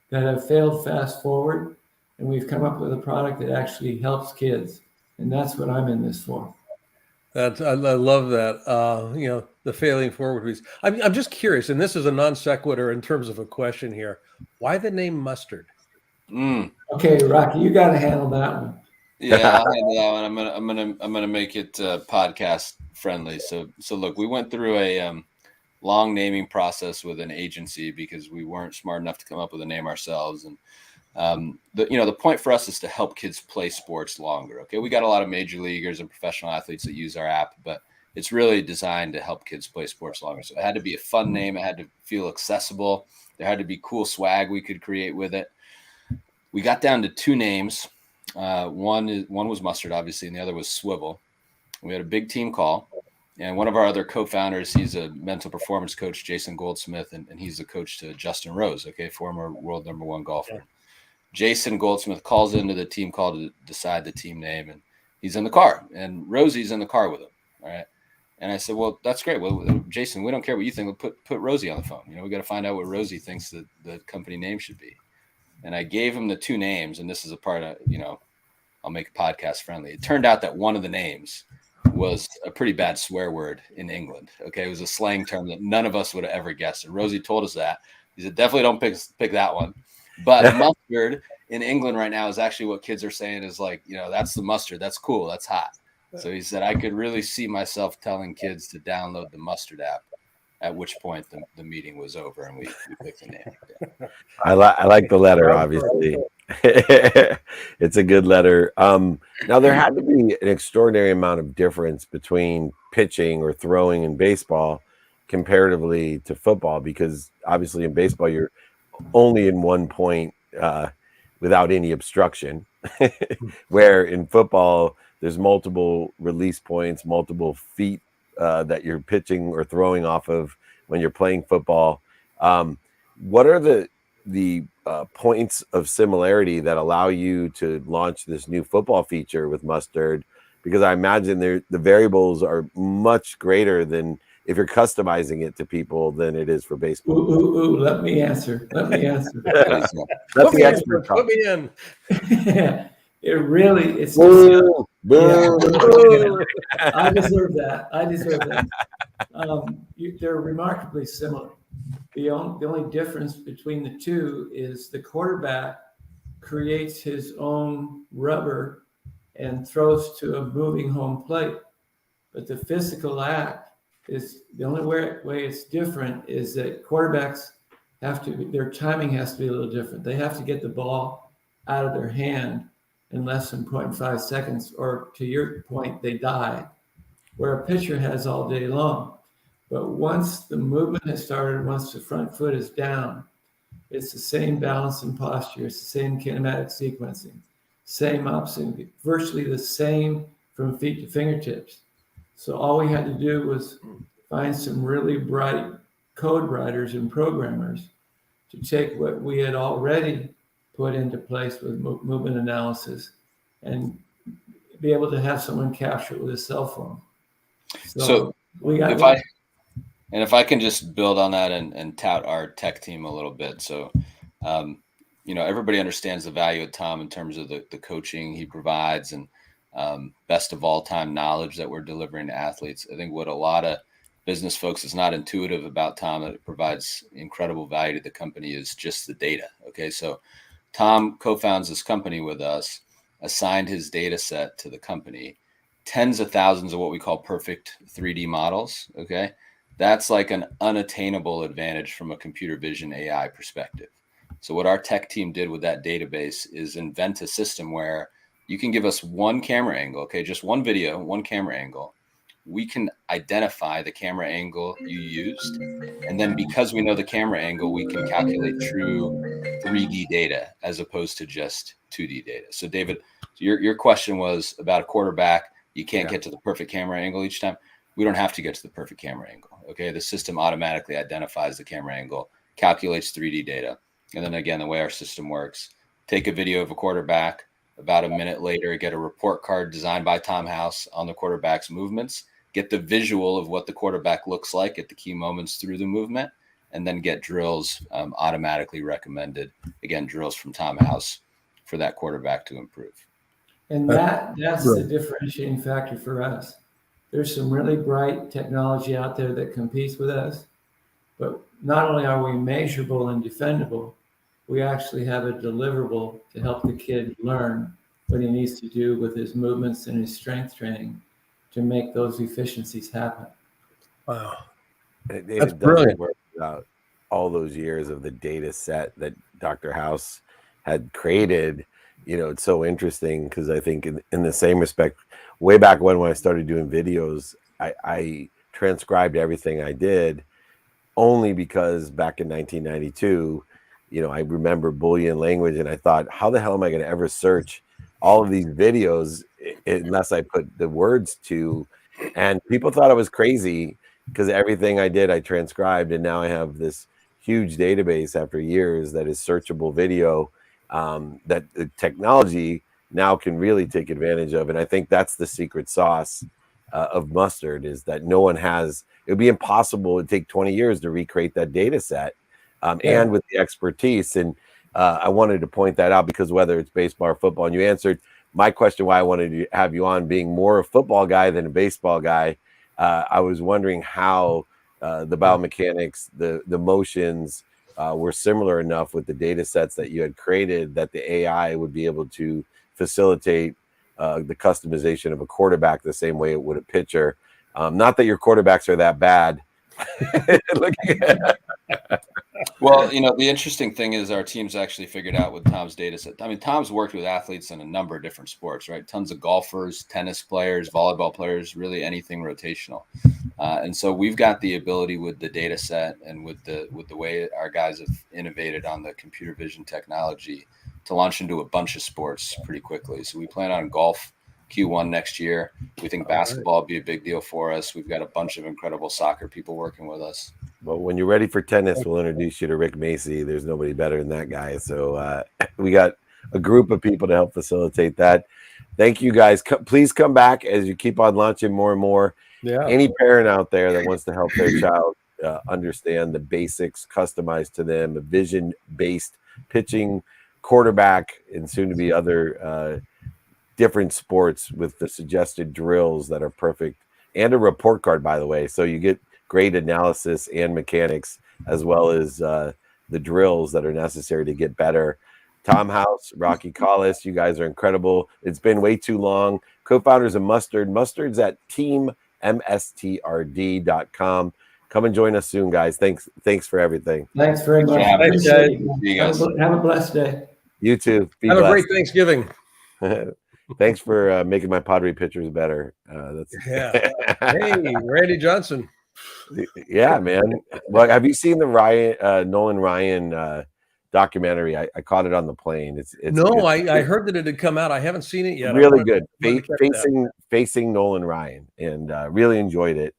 that have failed fast forward, and we've come up with a product that actually helps kids, and that's what I'm in this for. I love that. The failing forward piece. I'm just curious, and this is a non sequitur in terms of a question here. Why the name Mustard? Okay, Rocky, you got to handle that one. Yeah, I'll handle that one. I'm gonna make it podcast friendly. So look, we went through a long naming process with an agency because we weren't smart enough to come up with a name ourselves. And the point for us is to help kids play sports longer. Okay, we got a lot of major leaguers and professional athletes that use our app, but it's really designed to help kids play sports longer. So it had to be a fun name. It had to feel accessible. There had to be cool swag we could create with it. We got down to 2 names. One was Mustard, obviously, and the other was Swivel. We had a big team call, and one of our other co-founders, he's a mental performance coach, Jason Goldsmith, and he's the coach to Justin Rose, okay, former world #1 golfer. Yeah. Jason Goldsmith calls into the team call to decide the team name, and he's in the car, and Rosie's in the car with him, all right? And I said, well, that's great. Well, Jason, we don't care what you think. We'll put Rosie on the phone. We got to find out what Rosie thinks that the company name should be. And I gave him the 2 names, and this is a part of, I'll make a podcast friendly. It turned out that one of the names was a pretty bad swear word in England. Okay. It was a slang term that none of us would have ever guessed. And Rosie told us that. He said, definitely don't pick that one. But mustard in England right now is actually what kids are saying is like, that's the mustard. That's cool. That's hot. So he said, I could really see myself telling kids to download the Mustard app, at which point the meeting was over and we picked the name. Yeah. I like the letter, obviously. It's a good letter. Now, there had to be an extraordinary amount of difference between pitching or throwing in baseball comparatively to football, because obviously in baseball, you're only in one point without any obstruction, where in football, there's multiple release points, multiple feet that you're pitching or throwing off of when you're playing football. What are the points of similarity that allow you to launch this new football feature with Mustard, because I imagine the variables are much greater than if you're customizing it to people than it is for baseball. Let me answer. That's Put the me expert in, put me in. It really, it's Boo, boo, boo. I deserve that. They're remarkably similar. The only difference between the two is the quarterback creates his own rubber and throws to a moving home plate. But the physical act is the only way it's different is that quarterbacks their timing has to be a little different. They have to get the ball out of their hand in less than 0.5 seconds, or to your point, they die, where a pitcher has all day long. But once the movement has started, once the front foot is down, it's the same balance and posture, it's the same kinematic sequencing, same option, virtually the same from feet to fingertips. So all we had to do was find some really bright code writers and programmers to take what we had already put into place with movement analysis and be able to have someone capture it with a cell phone. So we got if I can just build on that and tout our tech team a little bit. So, everybody understands the value of Tom in terms of the coaching he provides and best of all time knowledge that we're delivering to athletes. I think what a lot of business folks is not intuitive about Tom, that it provides incredible value to the company, is just the data. Okay. So Tom co-founds this company with us, assigned his data set to the company, tens of thousands of what we call perfect 3D models. Okay. That's like an unattainable advantage from a computer vision AI perspective. So what our tech team did with that database is invent a system where you can give us one camera angle, okay, just one video, one camera angle. We can identify the camera angle you used. And then because we know the camera angle, we can calculate true 3D data as opposed to just 2D data. So David, your question was about a quarterback. You can't get to the perfect camera angle each time. We don't have to get to the perfect camera angle. Okay. The system automatically identifies the camera angle, calculates 3D data. And then again, the way our system works, take a video of a quarterback, about a minute later, get a report card designed by Tom House on the quarterback's movements, get the visual of what the quarterback looks like at the key moments through the movement, and then get drills automatically recommended. Again, drills from Tom House for that quarterback to improve. And that's the differentiating factor for us. There's some really bright technology out there that competes with us, but not only are we measurable and defendable, we actually have a deliverable to help the kid learn what he needs to do with his movements and his strength training to make those efficiencies happen. Wow. That's brilliant. Work about all those years of the data set that Dr. House had created. It's so interesting because I think in the same respect, way back when I started doing videos, I transcribed everything I did only because back in 1992, I remember Boolean language, and I thought, how the hell am I going to ever search all of these videos unless I put the words to? And people thought I was crazy because everything I did, I transcribed, and now I have this huge database after years that is searchable video that the technology now can really take advantage of. And I think that's the secret sauce of Mustard, is that no one has. It would be impossible. It'd take 20 years to recreate that data set. And with the expertise. And I wanted to point that out because whether it's baseball or football, and you answered my question why I wanted to have you on, being more a football guy than a baseball guy. I was wondering how the biomechanics, the motions were similar enough with the data sets that you had created that the AI would be able to facilitate the customization of a quarterback the same way it would a pitcher. Not that your quarterbacks are that bad. Well, the interesting thing is our team's actually figured out with Tom's data set. I mean, Tom's worked with athletes in a number of different sports, right? Tons of golfers, tennis players, volleyball players, really anything rotational. And so we've got the ability with the data set and with the way our guys have innovated on the computer vision technology to launch into a bunch of sports pretty quickly. So we plan on golf Q1 next year. We think basketball will be a big deal for us. We've got a bunch of incredible soccer people working with us. But when you're ready for tennis, we'll introduce you to Rick Macy. There's nobody better than that guy. So we got a group of people to help facilitate that. Thank you, guys. Please come back as you keep on launching more and more. Yeah. Any parent out there that wants to help their child understand the basics, customized to them, a vision-based pitching, quarterback, and soon to be other different sports with the suggested drills that are perfect, and a report card, by the way. So you get great analysis and mechanics, as well as the drills that are necessary to get better. Tom House, Rocky Collis, you guys are incredible. It's been way too long. Co-founders of Mustard. Mustard's at teammstrd.com. Come and join us soon, guys. Thanks for everything. Thanks very much. Yeah, thanks, guys. You guys. Have a blessed day. You too. Be Have blessed. a great Thanksgiving. Thanks for making my Padre pictures better. Yeah. Hey, Randy Johnson. Yeah, man. Well, have you seen the Nolan Ryan documentary? I caught it on the plane. It's No, I heard that it had come out. I haven't seen it yet. really good. I'm gonna check that. Facing Nolan Ryan, and really enjoyed it.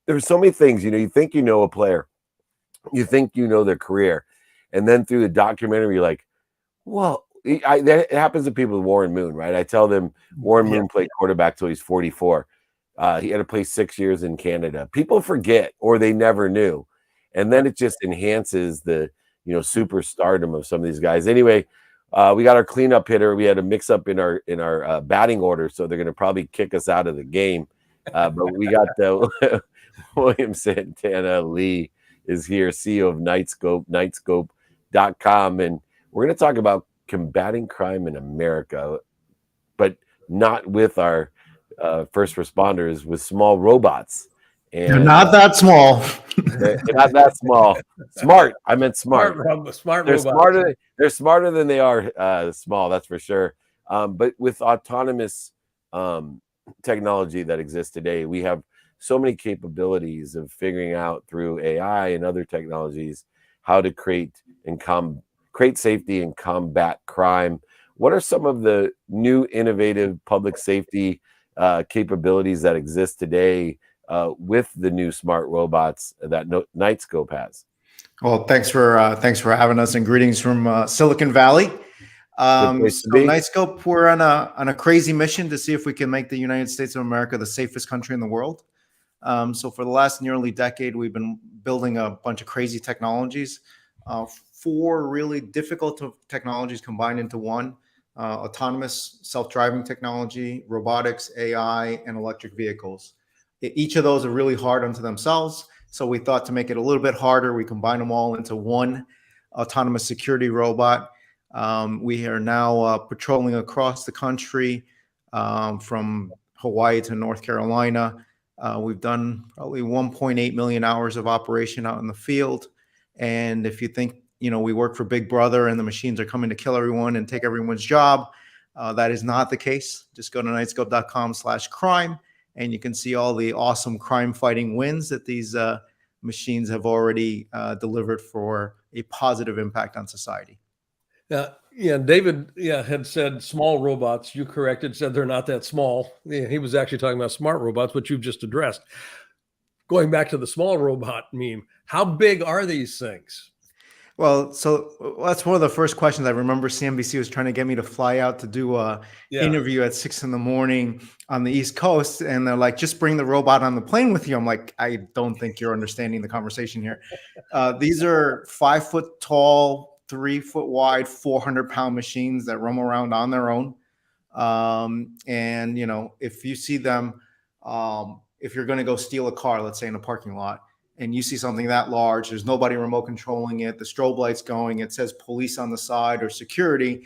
There's so many things, you think you know a player, you think you know their career, and then through the documentary, you're like, well, it happens to people with Warren Moon, right? I tell them Warren Moon played quarterback till he's 44. He had to play 6 years in Canada. People forget, or they never knew, and then it just enhances the superstardom of some of these guys. Anyway, we got our cleanup hitter. We had a mix up in our batting order, so they're going to probably kick us out of the game. But we got the William Santana Lee is here, CEO of Knightscope, Knightscope.com, and we're going to talk about combating crime in America, but not with our first responders, with small robots. And they're not that small. They're not that small. Smart. I meant smart. Smart They're robots. smarter. They're smarter than they are small. That's for sure. But with autonomous technology that exists today, we have so many capabilities of figuring out through AI and other technologies how to create safety and combat crime. What are some of the new innovative public safety capabilities that exist today with the new smart robots that Knightscope has? Well, thanks for having us, and greetings from Silicon Valley. Knightscope, we're on a crazy mission to see if we can make the United States of America the safest country in the world. So for the last nearly decade, we've been building a bunch of crazy technologies, 4 really difficult technologies combined into one: autonomous self-driving technology, robotics, AI, and electric vehicles. Each of those are really hard unto themselves. So we thought to make it a little bit harder, we combine them all into one autonomous security robot. We are now patrolling across the country, from Hawaii to North Carolina. We've done probably 1.8 million hours of operation out in the field. And if you think, we work for Big Brother and the machines are coming to kill everyone and take everyone's job, that is not the case. Just go to knightscope.com/crime. And you can see all the awesome crime-fighting wins that these machines have already delivered for a positive impact on society. David had said small robots. You said they're not that small. Yeah, he was actually talking about smart robots, which you've just addressed. Going back to the small robot meme, how big are these things? Well, so that's one of the first questions. I remember CNBC was trying to get me to fly out to do a interview at 6 a.m. on the East Coast. And they're like, just bring the robot on the plane with you. I'm like, I don't think you're understanding the conversation here. These are 5 foot tall, 3 foot wide, 400-pound machines that roam around on their own. And, if you see them, if you're going to go steal a car, let's say in a parking lot, and you see something that large, there's nobody remote controlling it, the strobe light's going, it says police on the side or security,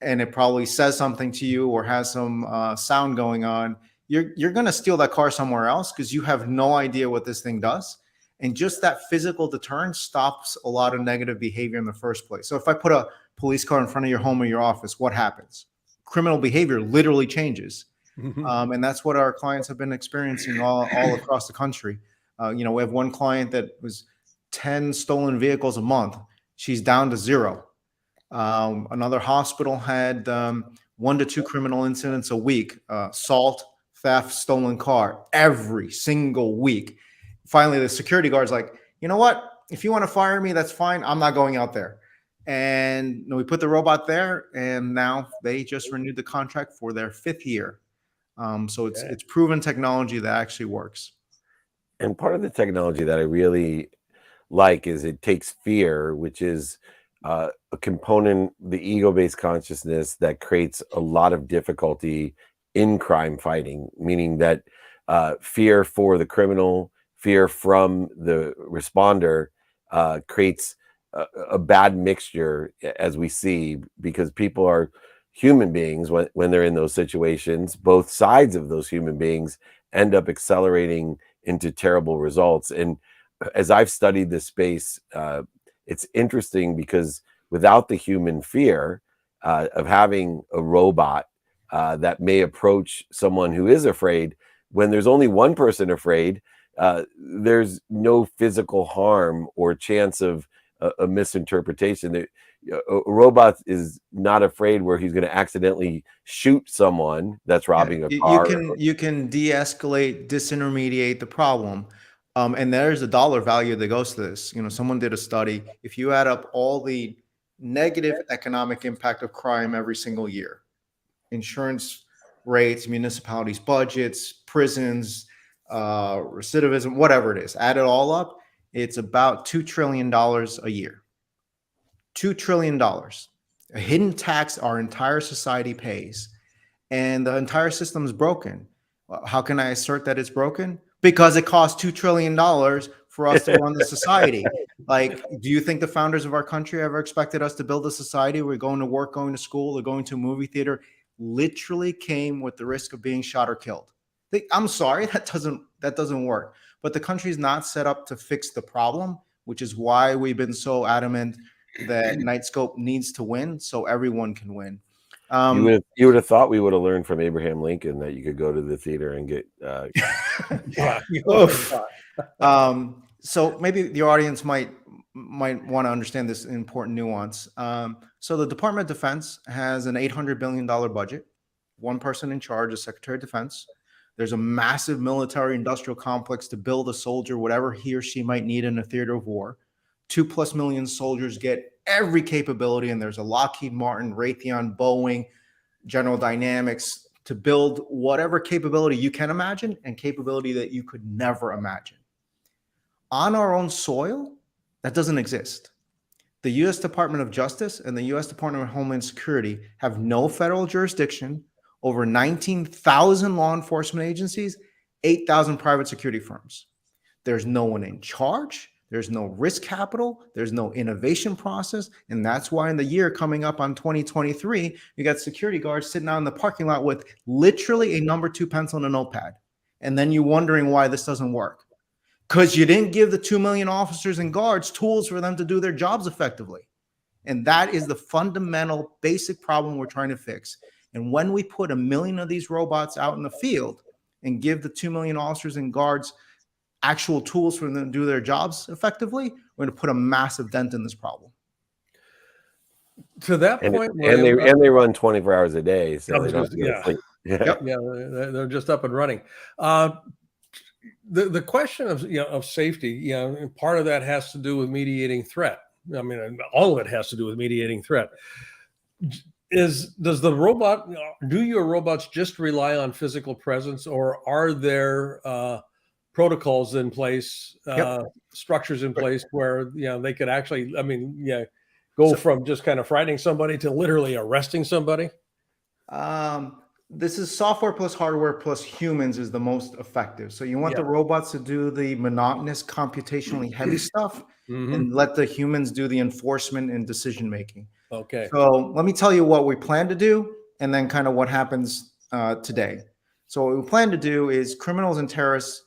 and it probably says something to you or has some sound going on, you're going to steal that car somewhere else because you have no idea what this thing does. And just that physical deterrence stops a lot of negative behavior in the first place. So if I put a police car in front of your home or your office, what happens? Criminal behavior literally changes. And that's what our clients have been experiencing all across the country. We have one client that was 10 stolen vehicles a month. She's down to 0. Another hospital had 1 to 2 criminal incidents a week, assault, theft, stolen car, every single week. Finally, the security guard's like, you know what? If you want to fire me, that's fine. I'm not going out there. And we put the robot there, and now they just renewed the contract for their 5th year. So it's proven technology that actually works. And part of the technology that I really like is it takes fear, which is a component, the ego-based consciousness that creates a lot of difficulty in crime fighting, meaning that fear for the criminal, fear from the responder creates a bad mixture, as we see, because people are human beings when they're in those situations. Both sides of those human beings end up accelerating into terrible results. And as I've studied this space, it's interesting because without the human fear of having a robot that may approach someone who is afraid, when there's only one person afraid, there's no physical harm or chance of a misinterpretation. A robot is not afraid where he's going to accidentally shoot someone that's robbing a car. You can de-escalate, disintermediate the problem. And there's a dollar value that goes to this. Someone did a study. If you add up all the negative economic impact of crime every single year, insurance rates, municipalities' budgets, prisons, recidivism, whatever it is, add it all up, it's about $2 trillion a year. $2 trillion, a hidden tax our entire society pays, and the entire system is broken. How can I assert that it's broken? Because it costs $2 trillion for us to run the society. Like, do you think the founders of our country ever expected us to build a society where going to work, going to school, or going to a movie theater literally came with the risk of being shot or killed? I'm sorry, that doesn't work. But the country is not set up to fix the problem, which is why we've been so adamant that Knightscope needs to win so everyone can win. You would have thought we would have learned from Abraham Lincoln that you could go to the theater and get so maybe the audience might want to understand this important nuance. So the Department of Defense has an $800 billion budget, one person in charge, the Secretary of Defense. There's a massive military industrial complex to build a soldier, whatever he or she might need in a theater of war. 2+ million soldiers get every capability, and there's a Lockheed Martin, Raytheon, Boeing, General Dynamics to build whatever capability you can imagine and capability that you could never imagine. On our own soil, that doesn't exist. The U.S. Department of Justice and the U.S. Department of Homeland Security have no federal jurisdiction over 19,000 law enforcement agencies, 8,000 private security firms. There's no one in charge. There's no risk capital. There's no innovation process. And that's why in the year coming up on 2023, you got security guards sitting out in the parking lot with literally a number 2 pencil and a notepad. And then you wondering why this doesn't work. Because you didn't give the 2 million officers and guards tools for them to do their jobs effectively. And that is the fundamental basic problem we're trying to fix. And when we put 1 million of these robots out in the field and give the 2 million officers and guards actual tools for them to do their jobs effectively, we're going to put a massive dent in this problem. To that point, and they run 24 hours a day, so they don't have to go to sleep. They're just up and running. The question of safety, part of that has to do with mediating threat. I mean, all of it has to do with mediating threat. Do your robots just rely on physical presence, or are there protocols in place, structures in place where they could actually, go from just kind of frightening somebody to literally arresting somebody? This is software plus hardware plus humans is the most effective. So you want the robots to do the monotonous, computationally heavy stuff, and let the humans do the enforcement and decision making. Okay. So let me tell you what we plan to do, and then kind of what happens today. So what we plan to do is criminals and terrorists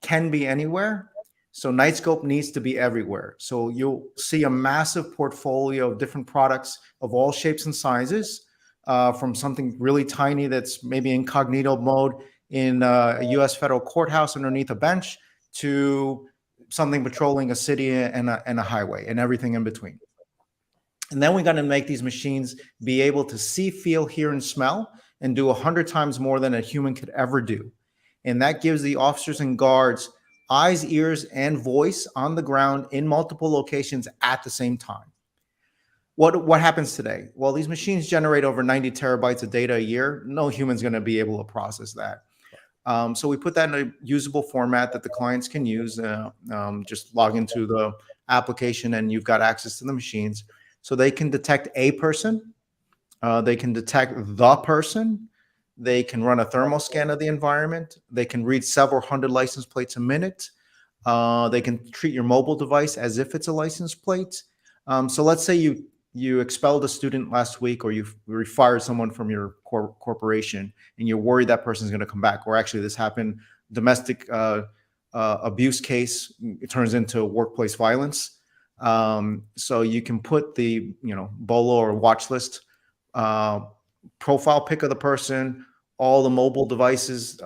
can be anywhere. So Knightscope needs to be everywhere. So you'll see a massive portfolio of different products of all shapes and sizes, from something really tiny that's maybe incognito mode in a U.S. federal courthouse underneath a bench to something patrolling a city and a highway and everything in between. And then we got to make these machines be able to see, feel, hear, and smell, and do 100 times more than a human could ever do. And that gives the officers and guards eyes, ears, and voice on the ground in multiple locations at the same time. What happens today? Well, these machines generate over 90 terabytes of data a year. No human's going to be able to process that. So we put that in a usable format that the clients can use. Just log into the application and you've got access to the machines. So they can detect a person. They can detect the person. They can run a thermal scan of the environment. They can read several hundred license plates a minute. They can treat your mobile device as if it's a license plate. So let's say you expelled a student last week, or you fired someone from your corporation, and you're worried that person's going to come back. Or actually, this happened, domestic abuse case, it turns into workplace violence. So you can put the BOLO or watch list profile pic of the person, all the mobile devices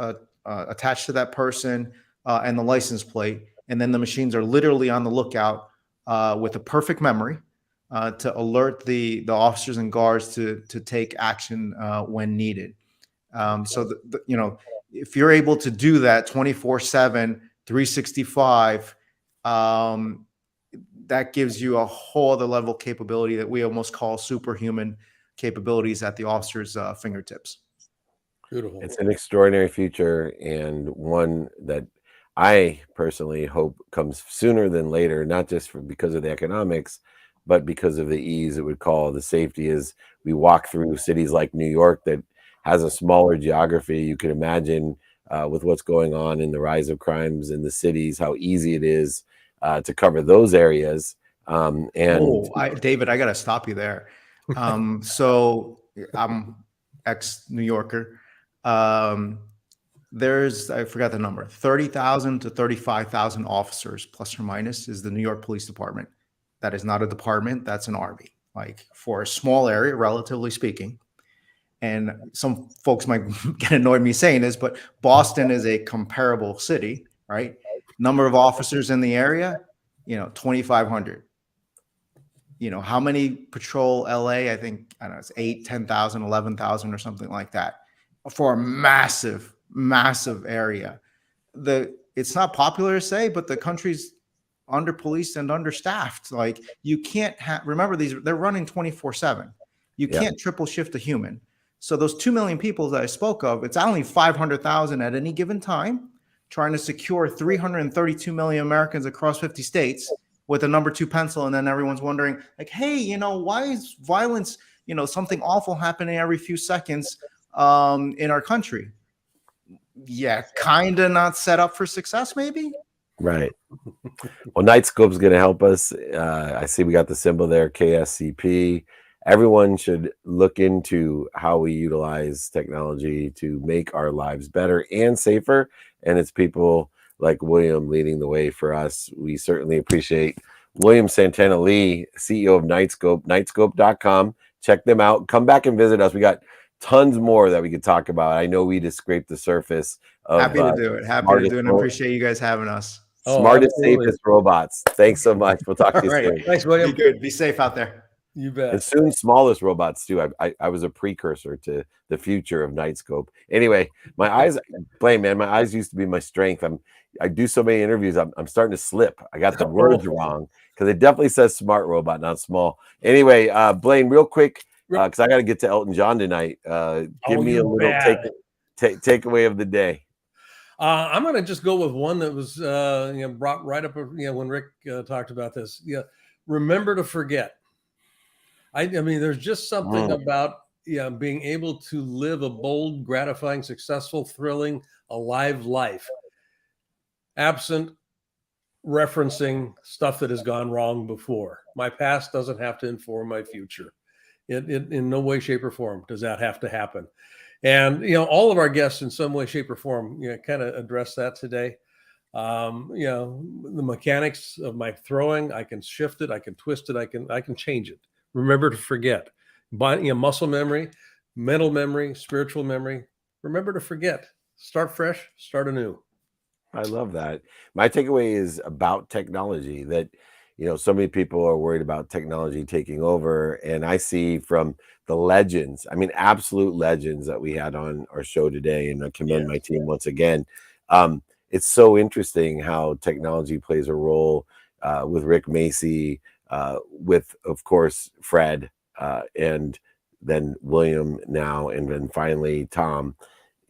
attached to that person, and the license plate, and then the machines are literally on the lookout with a perfect memory to alert the officers and guards to take action when needed. So if you're able to do that 24/7, 365, that gives you a whole other level of capability that we almost call superhuman capabilities at the officer's fingertips. Beautiful. It's an extraordinary future, and one that I personally hope comes sooner than later, not just because of the economics, but because of the ease it would call. The safety is, we walk through cities like New York that has a smaller geography. You can imagine with what's going on in the rise of crimes in the cities, how easy it is to cover those areas. David, I got to stop you there. So I'm ex-New Yorker. There's, I forgot the number, 30,000 to 35,000 officers, plus or minus, is the New York Police Department. That is not a department, that's an army, like for a small area, relatively speaking. And some folks might get annoyed me saying this, but Boston is a comparable city, right? Number of officers in the area, 2,500. How many patrol LA? I think, I don't know, it's 8, 10,000, 11,000 or something like that for a massive, massive area. It's not popular to say, but the country's under policed and understaffed. Like, you can't remember, they're running 24/7. You can't triple shift a human. So those 2 million people that I spoke of, it's only 500,000 at any given time, trying to secure 332 million Americans across 50 states with a number 2 pencil. And then everyone's wondering, like, hey, why is violence, something awful happening every few seconds in our country? Yeah, kind of not set up for success, maybe. Right. Well, Knightscope is going to help us. I see we got the symbol there, KSCP. Everyone should look into how we utilize technology to make our lives better and safer. And it's people like William leading the way for us. We certainly appreciate William Santana Lee, CEO of Knightscope, knightscope.com. Check them out. Come back and visit us. We got tons more that we could talk about. I know we just scraped the surface of Happy to do it. And I appreciate you guys having us. Smartest, safest robots. Thanks so much. We'll talk to you soon. Thanks, William. Be good. Be safe out there. You bet. And soon, smallest robots too. I was a precursor to the future of Knightscope. Anyway, my eyes, Blaine, man, my eyes used to be my strength. I do so many interviews. I'm starting to slip. I got the words wrong because it definitely says smart robot, not small. Anyway, Blaine, real quick, because I got to get to Elton John tonight. Give me a little takeaway of the day. I'm going to just go with one that was brought right up when Rick talked about this. Remember to forget. I mean, there's just something about being able to live a bold, gratifying, successful, thrilling, alive life, absent referencing stuff that has gone wrong before. My past doesn't have to inform my future. It in no way, shape, or form does that have to happen. And all of our guests in some way, shape, or form kind of address that today. The mechanics of my throwing, I can shift it, I can twist it, I can change it. Remember to forget. Muscle memory, mental memory, spiritual memory. Remember to forget. Start fresh, start anew. I love that. My takeaway is about technology, that so many people are worried about technology taking over, and I see from the legends, I mean, absolute legends that we had on our show today, and I commend my team once again. It's so interesting how technology plays a role with Rick Macy, with, of course, Fred, and then William now, and then finally Tom.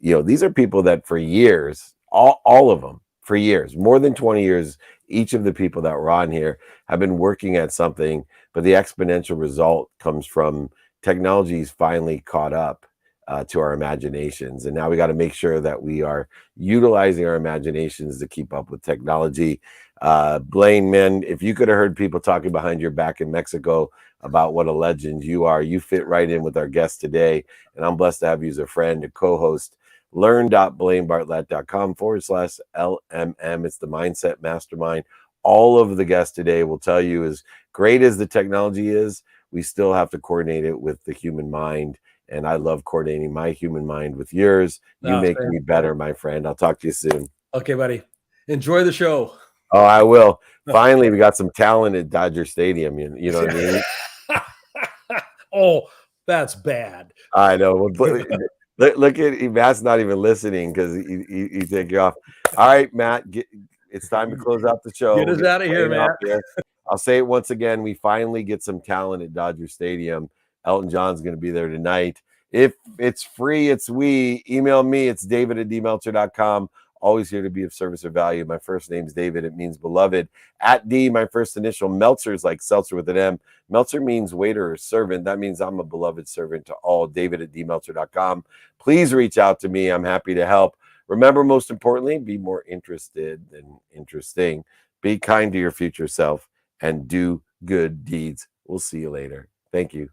These are people that for years, all of them, for years, more than 20 years, each of the people that were on here have been working at something, but the exponential result comes from technology's finally caught up to our imaginations. And now we got to make sure that we are utilizing our imaginations to keep up with technology. Blaine, man, if you could have heard people talking behind your back in Mexico about what a legend you are, you fit right in with our guest today. And I'm blessed to have you as a friend, a co-host. Learn.blainebartlett.com/LMM. It's the Mindset Mastermind. All of the guests today will tell you, as great as the technology is, we still have to coordinate it with the human mind. And I love coordinating my human mind with yours. You make me better, my friend. I'll talk to you soon. Okay, buddy. Enjoy the show. Oh, I will. Finally, we got some talent at Dodger Stadium. You know what I mean? Oh, that's bad. I know. Look at Matt's not even listening because he take you off. All right, Matt, it's time to close out the show. Get us out of here, Matt. I'll say it once again. We finally get some talent at Dodger Stadium. Elton John's going to be there tonight. If it's free, it's we. Email me. It's david@dmeltzer.com. Always here to be of service or value. My first name's David. It means beloved. At D, my first initial. Meltzer is like seltzer with an M. Meltzer means waiter or servant. That means I'm a beloved servant to all. David@dmeltzer.com. Please reach out to me. I'm happy to help. Remember, most importantly, be more interested than interesting. Be kind to your future self and do good deeds. We'll see you later. Thank you.